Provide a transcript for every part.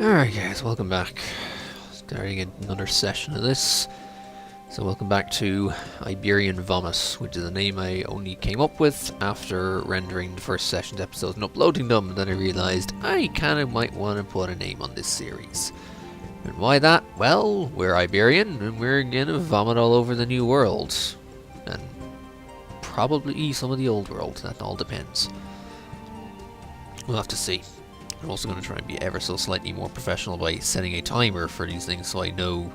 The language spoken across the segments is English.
Alright guys, welcome back. Starting another session of this. So welcome back to Iberian Vomit, which is a name I only came up with after rendering the first session's episodes and uploading them, and then I realised I kinda might want to put a name on this series. And why that? Well, we're Iberian, and we're gonna vomit all over the new world. And probably some of the old world, that all depends. We'll have to see. I'm also going to try and be ever so slightly more professional by setting a timer for these things so I know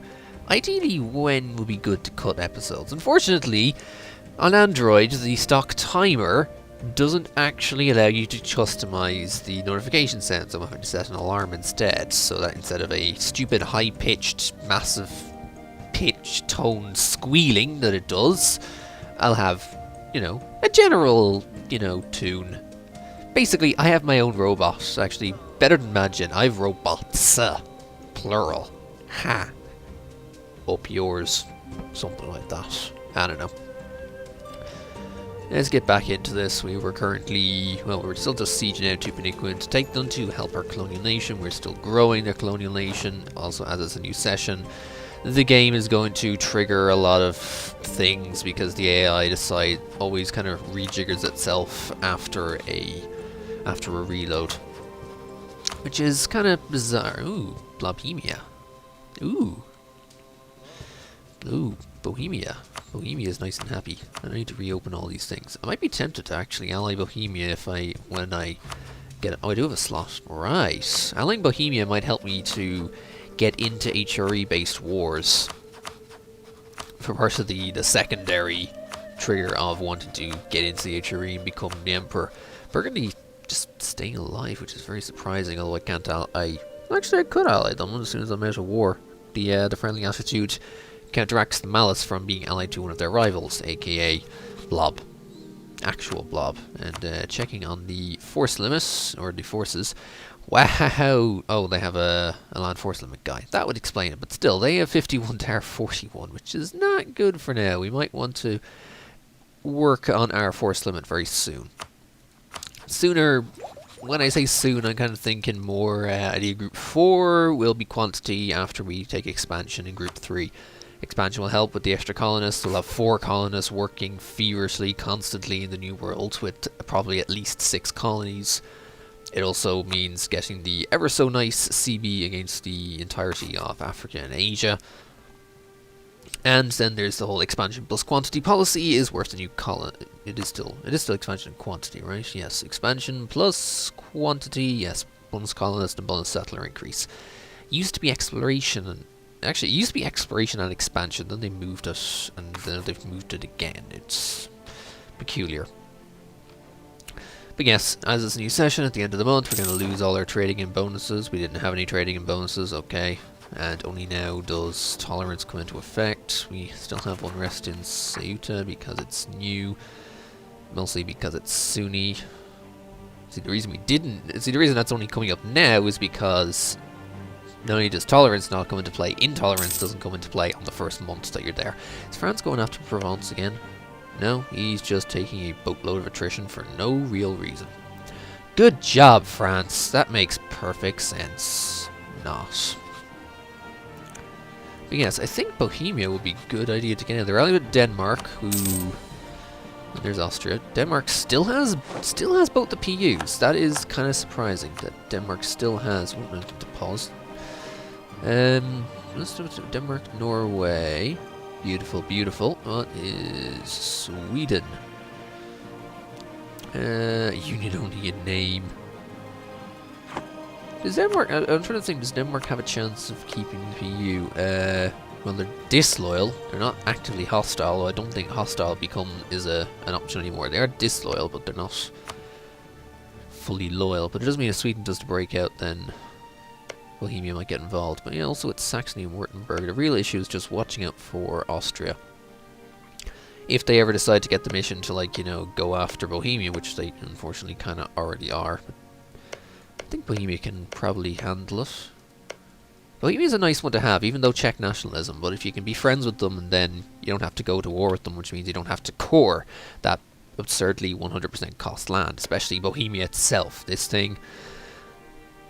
ideally when would be good to cut episodes. Unfortunately, on Android, the stock timer doesn't actually allow you to customize the notification sound, so I'm having to set an alarm instead, so that instead of a stupid high-pitched, massive pitch tone squealing that it does, I'll have, a general, tune. Basically, I have my own robot. Actually, better than imagine, I've robots. Plural. Ha. Up yours. Something like that. I don't know. Let's get back into this. We were currently... Well, we're still just sieging out Tupiniquim to take them to help our colonial nation. We're still growing their colonial nation. Also, as it's a new session, the game is going to trigger a lot of things because the AI always kind of rejiggers itself after a reload, which is kind of bizarre. Ooh, Bohemia. Ooh, Bohemia. Bohemia is nice and happy. I need to reopen all these things. I might be tempted to actually ally Bohemia when I get it. Oh, I do have a slot. Right. Allying Bohemia might help me to get into HRE-based wars for part of the secondary trigger of wanting to get into the HRE and become the Emperor. Burgundy just staying alive, which is very surprising, although I can't actually I could ally them as soon as I'm out of war. The friendly attitude counteracts the malice from being allied to one of their rivals, aka Blob. Actual Blob. And checking on the force limits, or the forces. Wow! Oh, they have a land force limit guy. That would explain it, but still, they have 51 to our 41, which is not good for now. We might want to work on our force limit very soon. Sooner, when I say soon, I'm kind of thinking more idea group 4 will be quantity after we take expansion in group 3. Expansion will help with the extra colonists. We'll have 4 colonists working feverishly, constantly in the new world with probably at least 6 colonies. It also means getting the ever so nice CB against the entirety of Africa and Asia. And then there's the whole expansion plus quantity policy is worth a new colony. It is still expansion and quantity, right? Yes, expansion plus quantity. Yes, bonus colonist and bonus settler increase. Used to be exploration, and actually it used to be exploration and expansion. Then they moved it, and then they've moved it again. It's peculiar. But yes, as it's a new session at the end of the month, we're going to lose all our trading and bonuses. We didn't have any trading and bonuses. Okay. And only now does tolerance come into effect. We still have unrest in Ceuta because it's new, mostly because it's Sunni. See, the reason that's only coming up now is because not only does tolerance not come into play, intolerance doesn't come into play on the first month that you're there. Is France going after Provence again? No, he's just taking a boatload of attrition for no real reason. Good job, France. That makes perfect sense. Not. But yes, I think Bohemia would be a good idea to get in. They're allied with Denmark, who... There's Austria. Denmark still has both the PUs. That is kind of surprising that Denmark still has... Oh, I need to pause. Let's do it. Denmark, Norway. Beautiful, beautiful. What is Sweden? Union only in name. Does Denmark... I'm trying to think, does Denmark have a chance of keeping the PU? Well, they're disloyal. They're not actively hostile, although I don't think hostile is an option anymore. They are disloyal, but they're not fully loyal. But it doesn't mean if Sweden does to break out, then Bohemia might get involved. But yeah, also it's Saxony and Württemberg. The real issue is just watching out for Austria. If they ever decide to get the mission to, go after Bohemia, which they unfortunately kind of already are. I think Bohemia can probably handle it. Bohemia is a nice one to have, even though Czech nationalism, but if you can be friends with them and then you don't have to go to war with them, which means you don't have to core that absurdly 100% cost land, especially Bohemia itself. This thing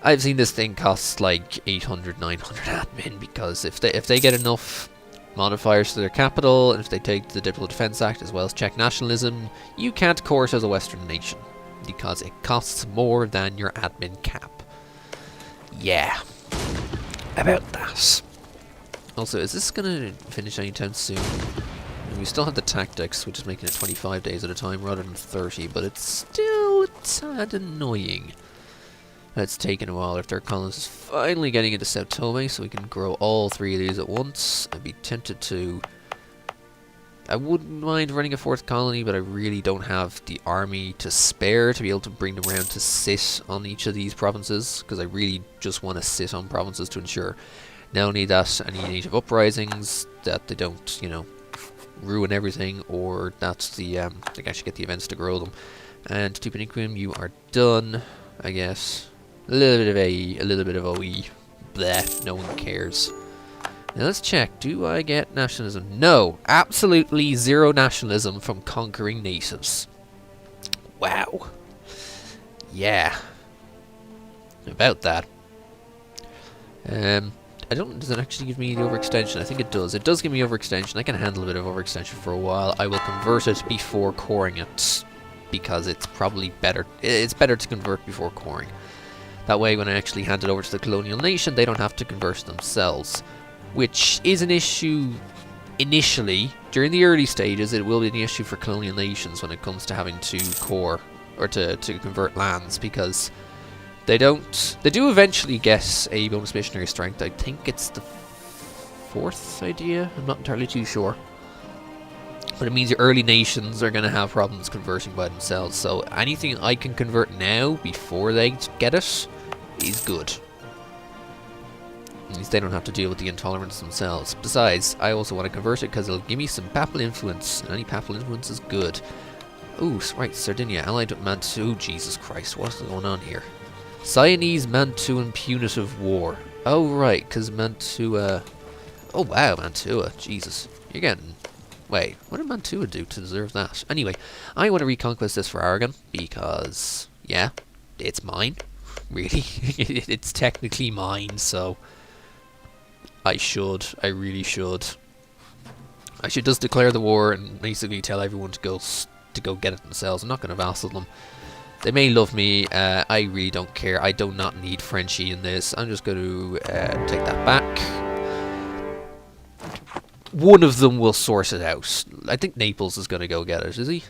I've seen this thing cost like 800, 900 admin, because if they get enough modifiers to their capital, and if they take the Digital Defense Act as well as Czech nationalism, you can't core it as a Western nation, because it costs more than your admin cap. Yeah, about that. Also, is this gonna finish anytime soon? And we still have the tactics, which is making it 25 days at a time rather than 30, but it's still a tad annoying. It's taken a while. Our third colonist is finally getting into Sao Tome, so we can grow all 3 of these at once. I'd be tempted to... I wouldn't mind running a 4th colony, but I really don't have the army to spare to be able to bring them around to sit on each of these provinces, because I really just want to sit on provinces to ensure not only that any native uprisings, that they don't, you know, ruin everything, or that they can actually get the events to grow them. And Tupiniquim, you are done, I guess. A little bit of OE. Bleh, no one cares. Now let's check. Do I get nationalism? No, absolutely zero nationalism from conquering natives. Wow. Yeah. About that. I don't. Does it actually give me the overextension? I think it does. It does give me overextension. I can handle a bit of overextension for a while. I will convert it before coring it, because it's probably better. It's better to convert before coring. That way, when I actually hand it over to the colonial nation, they don't have to convert themselves. Which is an issue initially. During the early stages, it will be an issue for colonial nations when it comes to having to core, or to convert lands, because they don't... They do eventually get a bonus missionary strength. I think it's the 4th idea? I'm not entirely too sure. But it means your early nations are going to have problems converting by themselves. So anything I can convert now before they get it is good. At least they don't have to deal with the intolerance themselves. Besides, I also want to convert it because it'll give me some papal influence. And any papal influence is good. Ooh, right, Sardinia, allied with Mantua. Jesus Christ, what's going on here? Siamese Mantuan punitive war. Oh, right, because Mantua... Oh, wow, Mantua. Jesus. You're getting... Wait, what did Mantua do to deserve that? Anyway, I want to reconquest this for Aragon, because, yeah, it's mine. Really. It's technically mine, so... I really should. I should just declare the war and basically tell everyone to go get it themselves. I'm not going to vassal them. They may love me. I really don't care. I do not need Frenchie in this. I'm just going to take that back. One of them will sort it out. I think Naples is going to go get it, is he?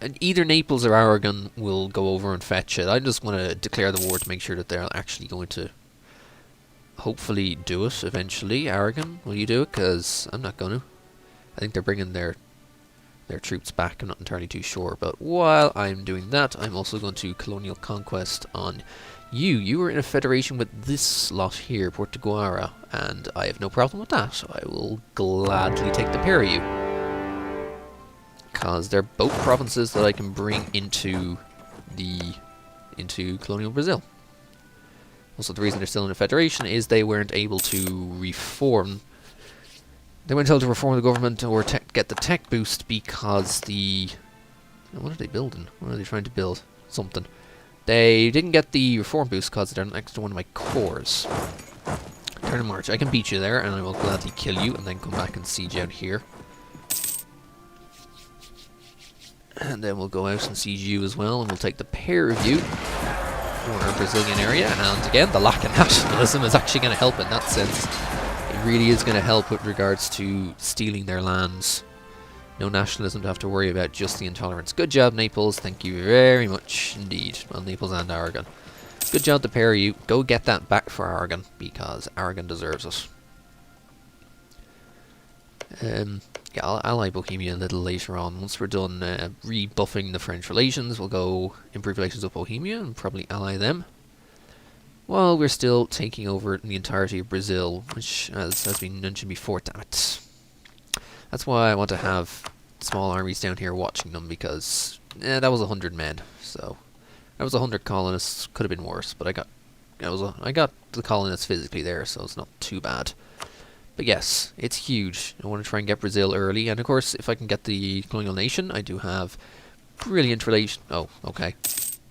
And either Naples or Aragon will go over and fetch it. I just want to declare the war to make sure that they're actually going to hopefully do it eventually. Aragon, will you do it? Because I'm not going to. I think they're bringing their troops back. I'm not entirely too sure. But while I'm doing that, I'm also going to colonial conquest on you. You are in a federation with this lot here, Portuguara, and I have no problem with that. I will gladly take the pair of you, because they're both provinces that I can bring into colonial Brazil. Also, the reason they're still in a federation is they weren't able to reform. They weren't able to reform the government or get the tech boost because the... What are they building? What are they trying to build? Something. They didn't get the reform boost because they're next to one of my cores. Turn of March. I can beat you there, and I will gladly kill you, and then come back and siege out here. And then we'll go out and siege you as well, and we'll take the pair of you for our Brazilian area. And again, the lack of nationalism is actually going to help in that sense. It really is going to help with regards to stealing their lands. No nationalism to have to worry about, just the intolerance. Good job, Naples. Thank you very much indeed. Well, Naples and Aragon. Good job, the pair of you. Go get that back for Aragon, because Aragon deserves it. Yeah, I'll ally Bohemia a little later on. Once we're done rebuffing the French relations, we'll go improve relations with Bohemia and probably ally them, while we're still taking over the entirety of Brazil, which, as has been mentioned before, damn it. That's why I want to have small armies down here watching them, because that was 100 men, so that was 100 colonists. Could have been worse, but I got the colonists physically there, so it's not too bad. But yes, it's huge. I want to try and get Brazil early, and of course, if I can get the colonial nation, I do have brilliant relation. Oh, okay.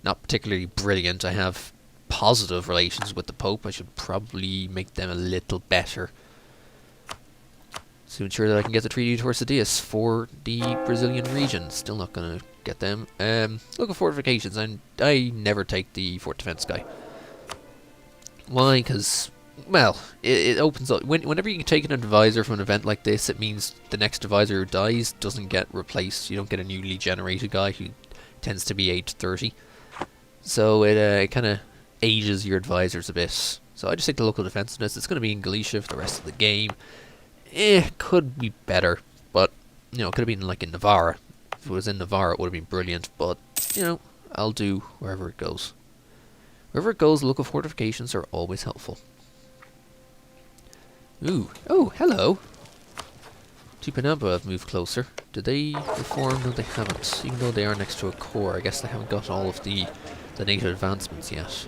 not particularly brilliant. I have positive relations with the Pope. I should probably make them a little better to ensure that I can get the Treaty of Tordesillas for the Brazilian region. Still not going to get them. Local fortifications. I never take the fort defense guy. Why? Because, well, it opens up. Whenever you take an advisor from an event like this, it means the next advisor who dies doesn't get replaced. You don't get a newly generated guy who tends to be age 30. So it kind of ages your advisors a bit. So I just take the local defensiveness. It's going to be in Galicia for the rest of the game. Could be better, but, you know, it could have been like in Navarra. If it was in Navarra, it would have been brilliant, but, you know, I'll do wherever it goes. Wherever it goes, local fortifications are always helpful. Ooh, oh, hello. Tupanamba have moved closer. Did they reform? No, they haven't. Even though they are next to a core, I guess they haven't got all of the native advancements yet.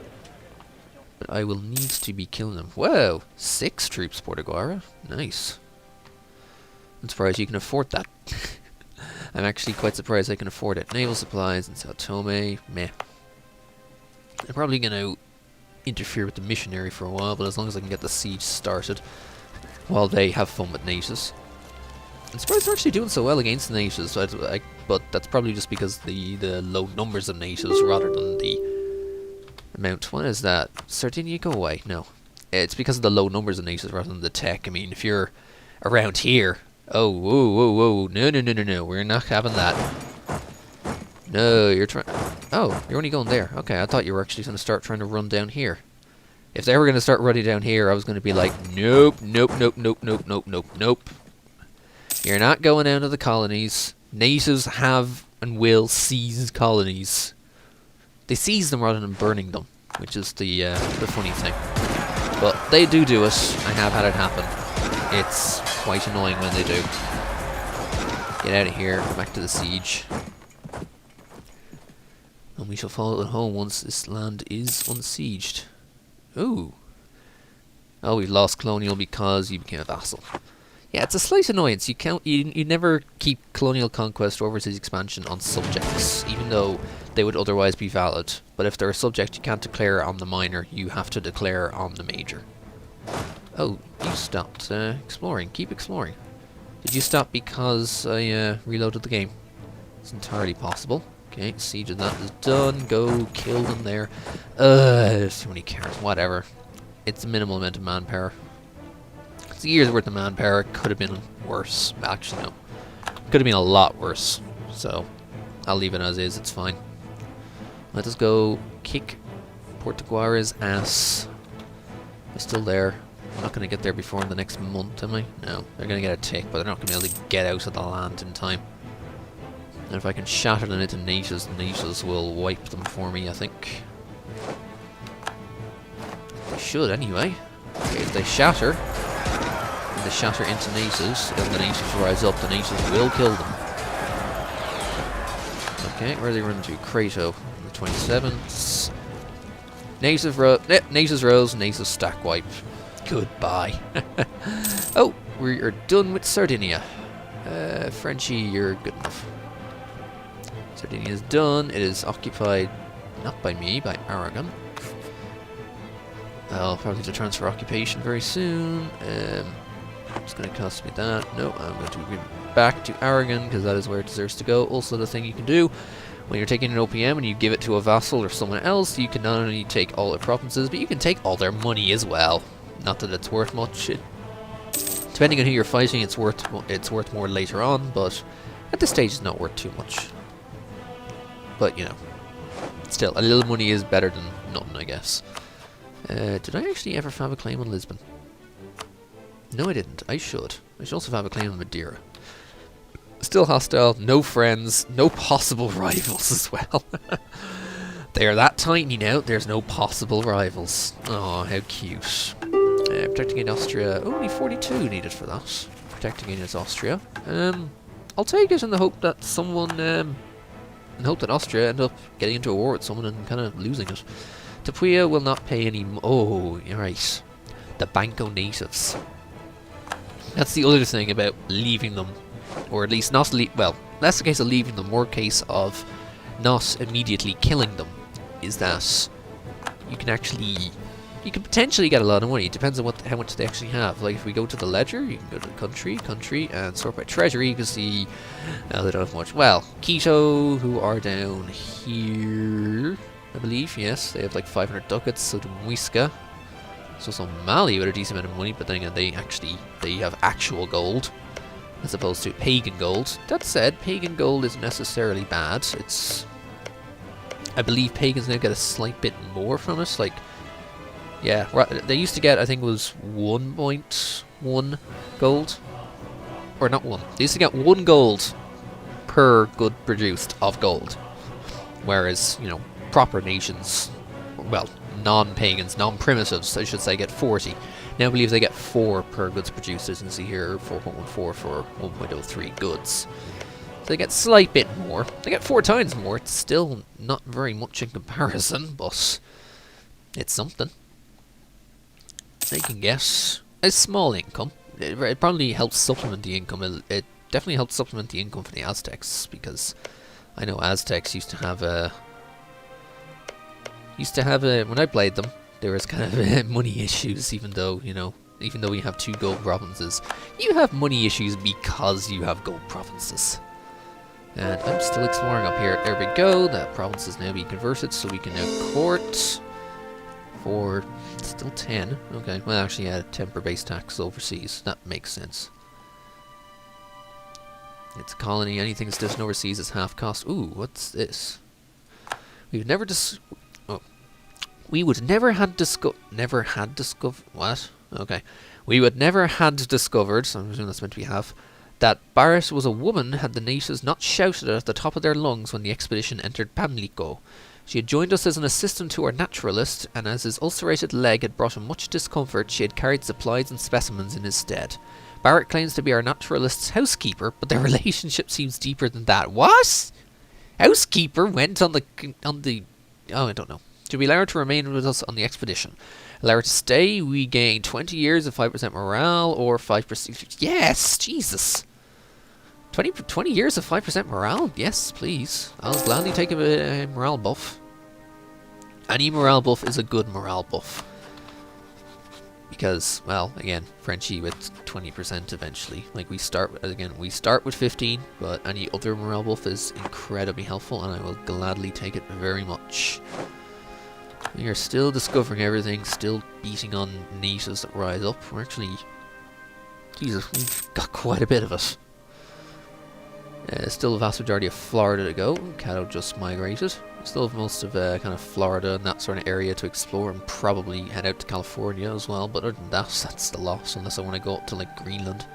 But I will need to be killing them. Whoa! 6 troops, Portuguara. Nice. I'm surprised you can afford that. I'm actually quite surprised I can afford it. Naval supplies in Sao Tome. Meh. I'm probably going to interfere with the missionary for a while, but as long as I can get the siege started while they have fun with natives. I'm surprised they're actually doing so well against the natives, but that's probably just because the low numbers of natives rather than the amount. What is that? Sardinia, go away. No. It's because of the low numbers of natives rather than the tech. I mean, if you're around here... Oh, whoa, whoa, whoa. No. We're not having that. No, you're trying... Oh, you're only going there. Okay, I thought you were actually going to start trying to run down here. If they were going to start running down here, I was going to be like, nope. You're not going down to the colonies. Natives have and will seize colonies. They seize them rather than burning them, which is the funny thing. But they do it. I have had it happen. It's quite annoying when they do. Get out of here. Go back to the siege. And we shall follow it home once this land is unsieged. Ooh. Oh, we lost colonial because you became a vassal. Yeah, it's a slight annoyance. You never keep colonial conquest or overseas expansion on subjects, even though they would otherwise be valid. But if they're a subject you can't declare on the minor, you have to declare on the major. Oh, you stopped exploring. Keep exploring. Did you stop because I reloaded the game? It's entirely possible. Okay, siege of that is done. Go kill them there. There's too many cars. Whatever. It's a minimal amount of manpower. It's a year's worth of manpower. It could have been worse. Actually, no. Could have been a lot worse. So, I'll leave it as is. It's fine. Let us go kick Portuguara's ass. They're still there. I'm not going to get there before the next month, am I? No. They're going to get a tick, but they're not going to be able to get out of the land in time. And if I can shatter them into natives, the natives will wipe them for me, I think. They should, anyway. Okay, if they shatter into natives, and the natives rise up, the natives will kill them. Okay, where are they running to? Crato, the 27th. Natives rose, natives stack wipe. Goodbye. Oh, we are done with Sardinia. Frenchie, you're good enough. Sardinia is done. It is occupied, not by me, by Aragon. I'll probably have to transfer occupation very soon. It's going to cost me that. No, I'm going to give it back to Aragon because that is where it deserves to go. Also, the thing you can do when you're taking an OPM and you give it to a vassal or someone else, you can not only take all their provinces, but you can take all their money as well. Not that it's worth much. Depending on who you're fighting, it's worth more later on, but at this stage, it's not worth too much. But you know, still, a little money is better than nothing, I guess. Did I actually ever have a claim on Lisbon? No, I didn't. I should. I should also have a claim on Madeira. Still hostile, no friends, no possible rivals as well. They are that tiny now, there's no possible rivals. Oh, how cute. Protecting against Austria, only 42 needed for that. Protecting against Austria. I'll take it in the hope that someone, Austria end up getting into a war with someone and kind of losing it. Tapuia will not pay any. Oh, you're right. The Banco natives. That's the other thing about leaving them, or at least not well. That's the case of leaving them. More case of not immediately killing them. is that you can potentially get a lot of money. It depends on how much they actually have. Like if we go to the ledger, you can go to the country, and sort by treasury. You can see they don't have much. Well, Quito, who are down here, I believe. Yes, they have like 500 ducats. So do Muisca. So Somali with a decent amount of money, but then again, they have actual gold as opposed to pagan gold. That said, pagan gold isn't necessarily bad. I believe pagans now get a slight bit more from it. Like, yeah, they used to get, I think it was 1.1 gold. Or not 1. They used to get 1 gold per good produced of gold. Whereas, you know, proper nations, well, non-pagans, non-primitives, I should say, get 40. Now I believe they get 4 per goods produced, as you can see here, 4.14 for 1.03 goods. So they get a slight bit more. They get 4 times more. It's still not very much in comparison, but it's something. They can get a small income. It probably helps supplement the income. It definitely helps supplement the income for the Aztecs, because I know Aztecs used to have a... when I played them, there was kind of money issues, even though we have 2 gold provinces. You have money issues because you have gold provinces. And I'm still exploring up here. There we go. That province is now being converted, so we can now court for still 10. Okay, well actually, yeah, 10 per base tax overseas. That makes sense. It's a colony. Anything that's distant overseas is half cost. Ooh, what's this? We would never had discovered. What? Okay. We would never had discovered, so I'm assuming that's meant to be half, that Barret was a woman had the natives not shouted at the top of their lungs when the expedition entered Pamlico. She had joined us as an assistant to our naturalist, and as his ulcerated leg had brought him much discomfort, she had carried supplies and specimens in his stead. Barret claims to be our naturalist's housekeeper, but their relationship seems deeper than that. What? Housekeeper went on the oh, I don't know. Should we allow her to remain with us on the expedition? Allow her to stay, we gain 20 years of 5% morale, or 5%... Yes! Jesus! 20 years of 5% morale? Yes, please. I'll gladly take a morale buff. Any morale buff is a good morale buff. Because, well, again, Frenchie with 20% eventually. Like, we start with 15, but any other morale buff is incredibly helpful, and I will gladly take it very much. We are still discovering everything, still beating on natives that rise up. We're actually... Jesus, we've got quite a bit of it. Still the vast majority of Florida to go. Caddo just migrated. Still have most of kind of Florida and that sort of area to explore, and probably head out to California as well. But other than that, that's the loss, unless I want to go up to like Greenland.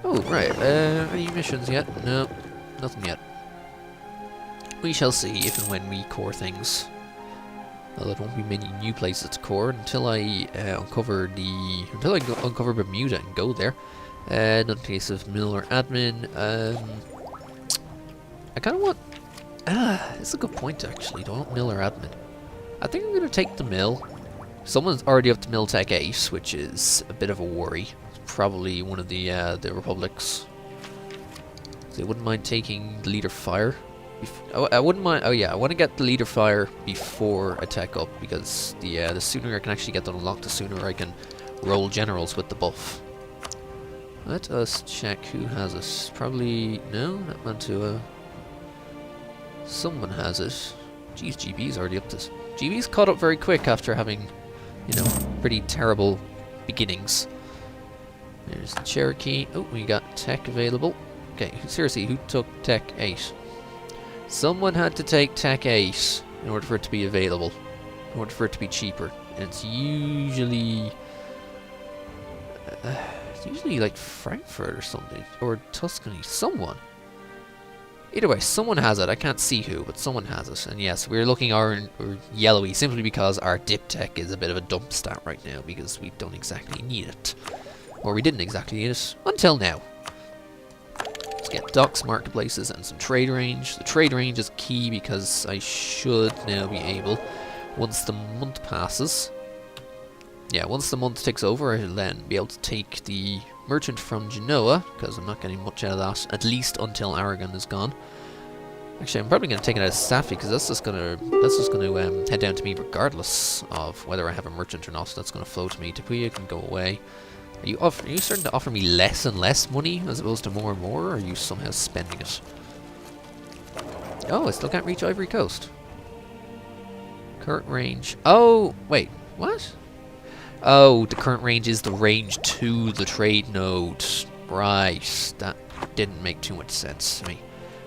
Oh, right. Any missions yet? No, nothing yet. We shall see if and when we core things. Well, there won't be many new places to core until I uncover Bermuda and go there. Not in case of mill or admin. I kind of want... it's a good point actually. Do I want mill or admin? I think I'm going to take the mill. Someone's already up to mill tech 8, which is a bit of a worry. It's probably one of the republics. So I wouldn't mind taking the leader fire. I wouldn't mind. Oh yeah, I want to get the leader fire before I tech up, because the sooner I can actually get that unlocked, the sooner I can roll generals with the buff. Let us check who has it. Probably no, not Mantua. Someone has it. Jeez, GB's already up to. GB's caught up very quick after having, pretty terrible beginnings. There's the Cherokee. Oh, we got tech available. Okay, seriously, who took tech 8? Someone had to take tech 8 in order for it to be available, in order for it to be cheaper. And it's usually like Frankfurt or something, or Tuscany. Someone. Either way, someone has it. I can't see who, but someone has it. And yes, we're looking orange or yellowy simply because our dip tech is a bit of a dump stat right now, because we don't exactly need it, or we didn't exactly need it until now. Let's get docks, marketplaces, and some trade range. The trade range is key because I should now be able, once the month passes, once the month takes over, I'll then be able to take the merchant from Genoa, because I'm not getting much out of that, at least until Aragon is gone. Actually, I'm probably going to take it as Safi because that's just going to head down to me regardless of whether I have a merchant or not. So that's going to flow to me. Tapuya can go away. Are you starting to offer me less and less money as opposed to more and more, or are you somehow spending it? Oh, I still can't reach Ivory Coast. Current range. Oh, wait, what? Oh, the current range is the range to the trade node. Right, that didn't make too much sense to me.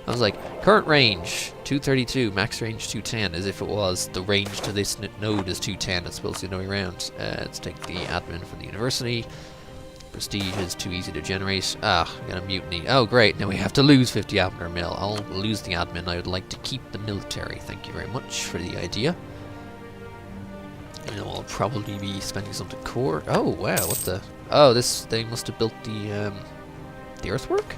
I was like, current range, 232, max range 210, as if it was the range to this node is 210, it's supposed to be the other way around. Let's take the admin from the university. Prestige is too easy to generate. Ah, we got a mutiny. Oh, great, now we have to lose 50 admin mil. I'll lose the admin, I would like to keep the military. Thank you very much for the idea. And I'll probably be spending something core. Oh, wow, what the... Oh, they must have built the earthwork?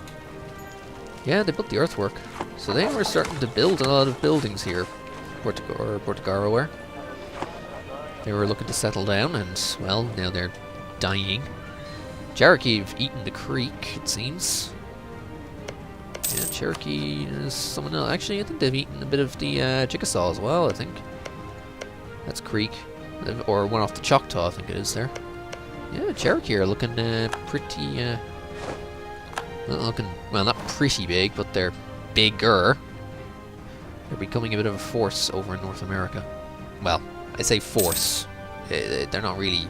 Yeah, they built the earthwork. So they were starting to build a lot of buildings here. Portugal, where they were looking to settle down, and, well, now they're dying. Cherokee have eaten the creek, it seems. Yeah, Cherokee is someone else. Actually, I think they've eaten a bit of the Chickasaw as well, I think. That's creek. Or one off the Choctaw, I think it is there. Yeah, Cherokee are looking pretty... well, not pretty big, but they're bigger. They're becoming a bit of a force over in North America. Well, I say force. They're not really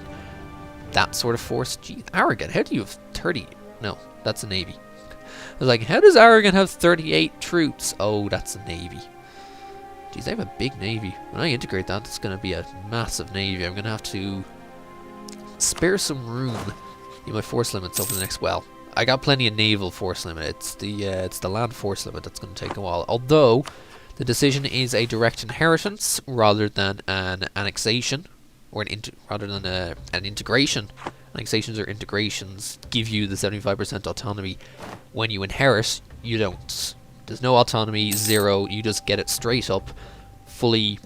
that sort of force. Gee, Aragon, how do you have 30? No, that's a navy. I was like, how does Aragon have 38 troops? Oh, that's a navy. Geez, they have a big navy. When I integrate that, it's going to be a massive navy. I'm going to have to spare some room in my force limits over the next... Well, I got plenty of naval force limit. It's the land force limit that's going to take a while. Although, the decision is a direct inheritance rather than an annexation. Or rather than an integration. Annexations or integrations give you the 75% autonomy. When you inherit, you don't. There's no autonomy, zero. You just get it straight up, fully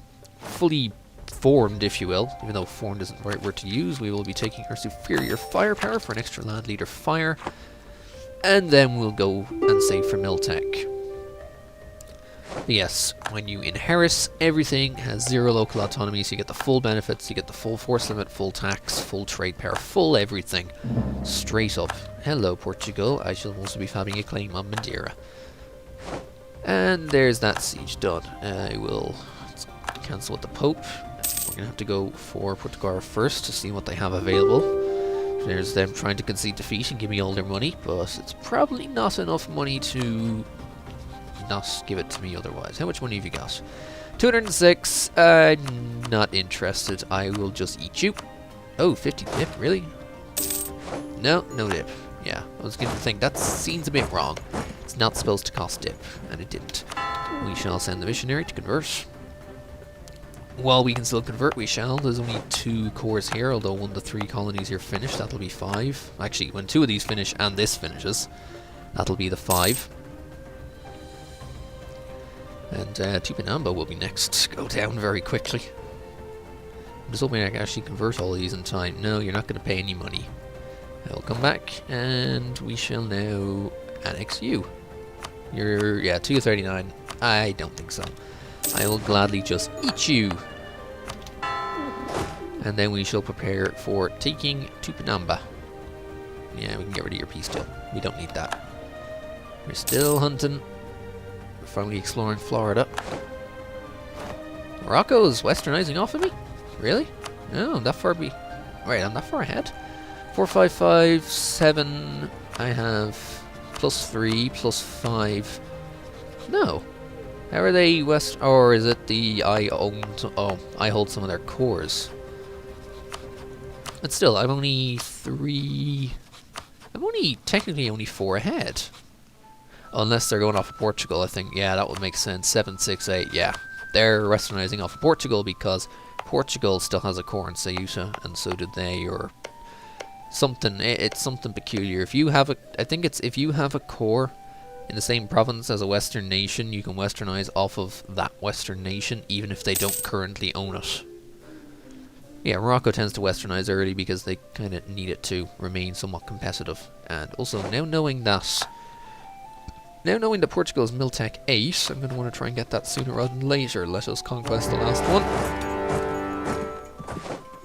formed, if you will. Even though formed isn't the right word to use, we will be taking our superior firepower for an extra land leader fire, and then we'll go and save for Miltech. Yes, when you inherit, everything has zero local autonomy, so you get the full benefits, you get the full force limit, full tax, full trade power, full everything. Straight up. Hello, Portugal. I shall also be having a claim on Madeira. And there's that siege done. I will cancel with the Pope. We're going to have to go for Portugal first to see what they have available. There's them trying to concede defeat and give me all their money, but it's probably not enough money to not give it to me otherwise. How much money have you got? 206. Not interested. I will just eat you. Oh, 50 dip, really? No dip. Yeah, I was going to think that seems a bit wrong. It's not supposed to cost dip, and it didn't. We shall send the missionary to convert. While we can still convert, we shall. There's only 2 cores here, although one of the 3 colonies here finish, that'll be 5. Actually, when 2 of these finish and this finishes, that'll be the 5. And Tupinamba will be next. Go down very quickly. I'm just hoping I can actually convert all of these in time. No, you're not going to pay any money. I will come back, and we shall now annex you. You're, yeah, 239. I don't think so. I will gladly just eat you. And then we shall prepare for taking Tupinamba. Yeah, we can get rid of your peace deal. We don't need that. We're still hunting. We're finally exploring Florida. Morocco is westernizing off of me? Really? Oh, I'm that far Wait, I'm that far ahead? 4, 5, 5, 7. I have +3, +5. No. How are they west? Or is it the I hold some of their cores. But still, I'm only 3. I'm only technically only 4 ahead. Unless they're going off of Portugal, I think. Yeah, that would make sense. 7, 6, 8. Yeah, they're westernizing off of Portugal because Portugal still has a core in Ceuta, and so did they, or something. It's something peculiar. If you have a, I think it's if you have a core in the same province as a Western nation, you can westernize off of that Western nation, even if they don't currently own it. Yeah, Morocco tends to westernize early because they kind of need it to remain somewhat competitive. And also, now knowing that Now knowing that Portugal is Miltech 8, I'm going to want to try and get that sooner rather than later. Let us conquest the last one.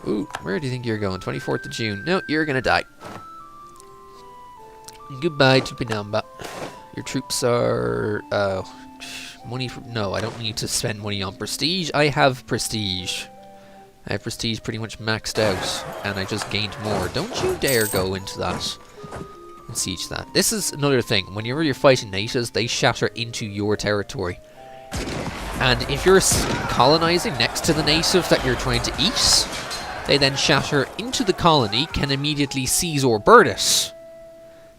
Ooh, where do you think you're going? 24th of June. No, you're going to die. Goodbye to Pinamba. Your troops are... money for... No, I don't need to spend money on prestige. I have prestige. I have prestige pretty much maxed out. And I just gained more. Don't you dare go into that. And siege that. This is another thing. Whenever you're fighting natives, they shatter into your territory. And if you're colonizing next to the native that you're trying to eat, they then shatter into the colony, can immediately seize or burn it.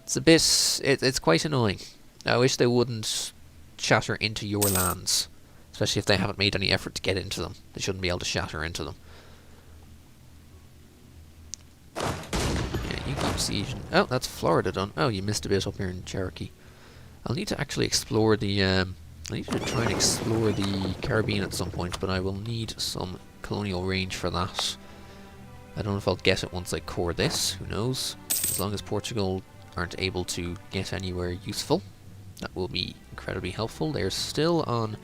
It's a bit... It's quite annoying. I wish they wouldn't shatter into your lands. Especially if they haven't made any effort to get into them. They shouldn't be able to shatter into them. You keep sieging. Oh, that's Florida done. Oh, you missed a bit up here in Cherokee. I'll need to actually explore the... I need to try and explore the Caribbean at some point, but I will need some colonial range for that. I don't know if I'll get it once I core this. Who knows? As long as Portugal aren't able to get anywhere useful, that will be incredibly helpful. They're still on...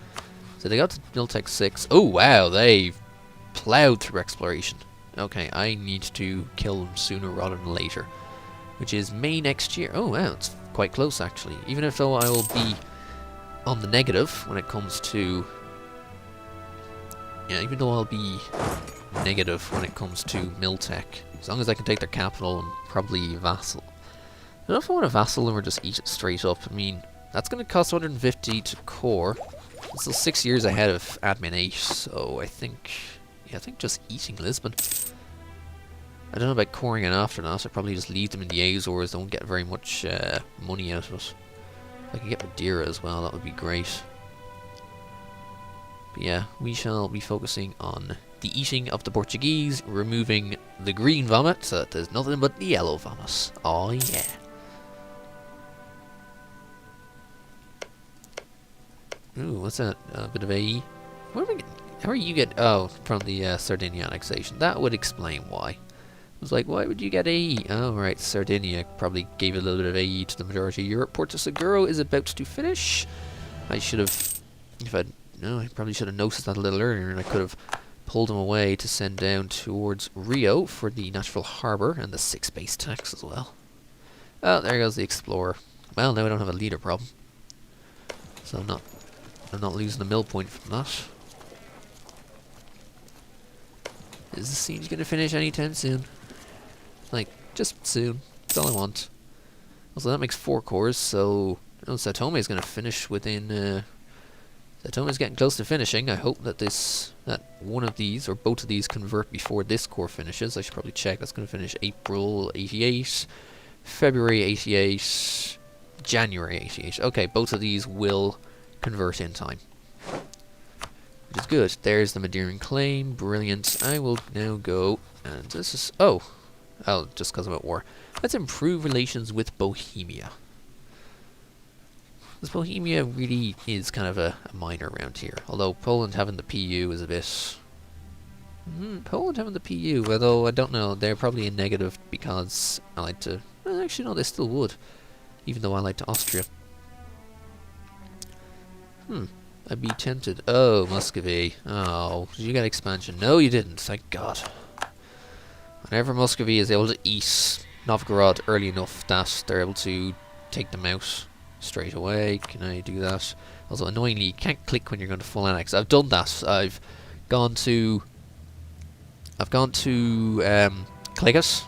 So they got to Miltech 6. Oh, wow, they've plowed through exploration. Okay, I need to kill them sooner rather than later, which is May next year. Oh wow, it's quite close actually. Even if though I will be on the negative when it comes to... Yeah, even though I'll be negative when it comes to Miltech, as long as I can take their capital and probably vassal. I don't know if I want to vassal them or just eat it straight up. I mean, that's going to cost 150 to core. It's still 6 years ahead of admin 8, so I think... Yeah, I think just eating Lisbon. I don't know about coring it after that. I'd probably just leave them in the Azores. They won't get very much money out of it. If I can get Madeira as well, that would be great. But yeah, we shall be focusing on the eating of the Portuguese, removing the green vomit so that there's nothing but the yellow vomit. Oh yeah. Ooh, what's that? A bit of AE? What are we getting? How are you get... Oh, from the Sardinia annexation. That would explain why. I was like, why would you get AE? Oh, right, Sardinia probably gave a little bit of AE to the majority of Europe. Porto Seguro is about to finish. I should have... If I'd... No, I probably should have noticed that a little earlier, and I could have pulled him away to send down towards Rio for the natural harbour and the 6 base tax as well. Oh, there goes the Explorer. Well, now I don't have a leader problem. So I'm not losing a mill point from that. Is the siege going to finish anytime soon? Like, just soon. That's all I want. Also, that makes 4 cores, so... Oh, Sao Tome is going to finish within... Sao Tome is getting close to finishing. I hope that that one of these, or both of these, convert before this core finishes. I should probably check. That's going to finish April 88, February 88, January 88. Okay, both of these will convert in time. Which is good. There's the Madeiran claim. Brilliant. I will now go, and this is... Oh, just because I'm at war. Let's improve relations with Bohemia. Because Bohemia really is kind of a minor around here. Although Poland having the PU is a bit... Poland having the PU, although I don't know. They're probably in negative because I like to... Well, actually, no, they still would. Even though I like to Austria. I'd be tempted. Oh, Muscovy. Oh, did you get expansion? No, you didn't. Thank God. Whenever Muscovy is able to eat Novgorod early enough that they're able to take them out straight away. Can I do that? Also, annoyingly, you can't click when you're going to full annex. I've done that. I've gone to click it.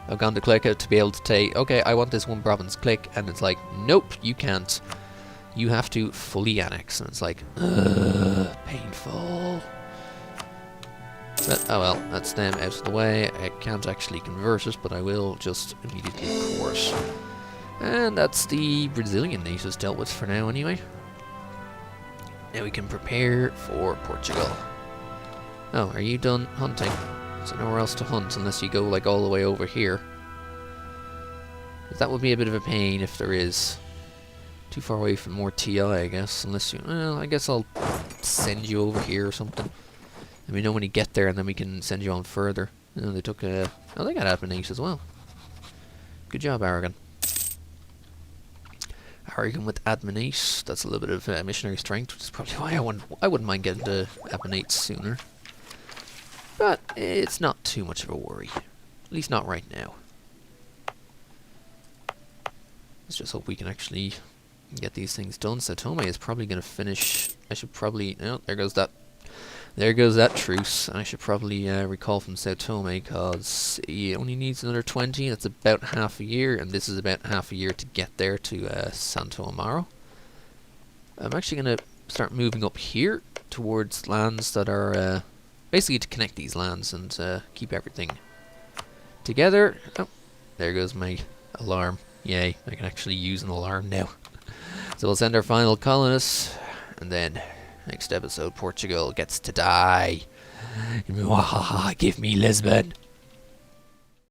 I've gone to click it to be able to take, okay, I want this one province. Click, and it's like, nope, you can't. You have to fully annex, and it's like, painful. But, oh well, that's them out of the way. I can't actually convert it, but I will just immediately core it. And that's the Brazilian natives dealt with for now, anyway. Now we can prepare for Portugal. Oh, are you done hunting? Is there nowhere else to hunt unless you go, like, all the way over here? 'Cause that would be a bit of a pain if there is. Too far away from more TI, I guess, unless you... Well, I guess I'll send you over here or something. And we know when you get there, and then we can send you on further. Oh, they took a... Oh, they got admin 8 as well. Good job, Aragon. target him with admin 8. That's a little bit of missionary strength, which is probably why I wouldn't mind getting to admin 8 sooner. But it's not too much of a worry. At least not right now. Let's just hope we can actually get these things done. So Tome is probably going to finish. I should probably... No, there goes that. There goes that truce. I should probably recall from Sao Tome, because he only needs another 20. That's about half a year, and this is about half a year to get there to Santo Amaro. I'm actually going to start moving up here towards lands that are basically to connect these lands and keep everything together. Oh, there goes my alarm. Yay, I can actually use an alarm now. So we'll send our final colonists, and then next episode Portugal gets to die. Give me Lisbon.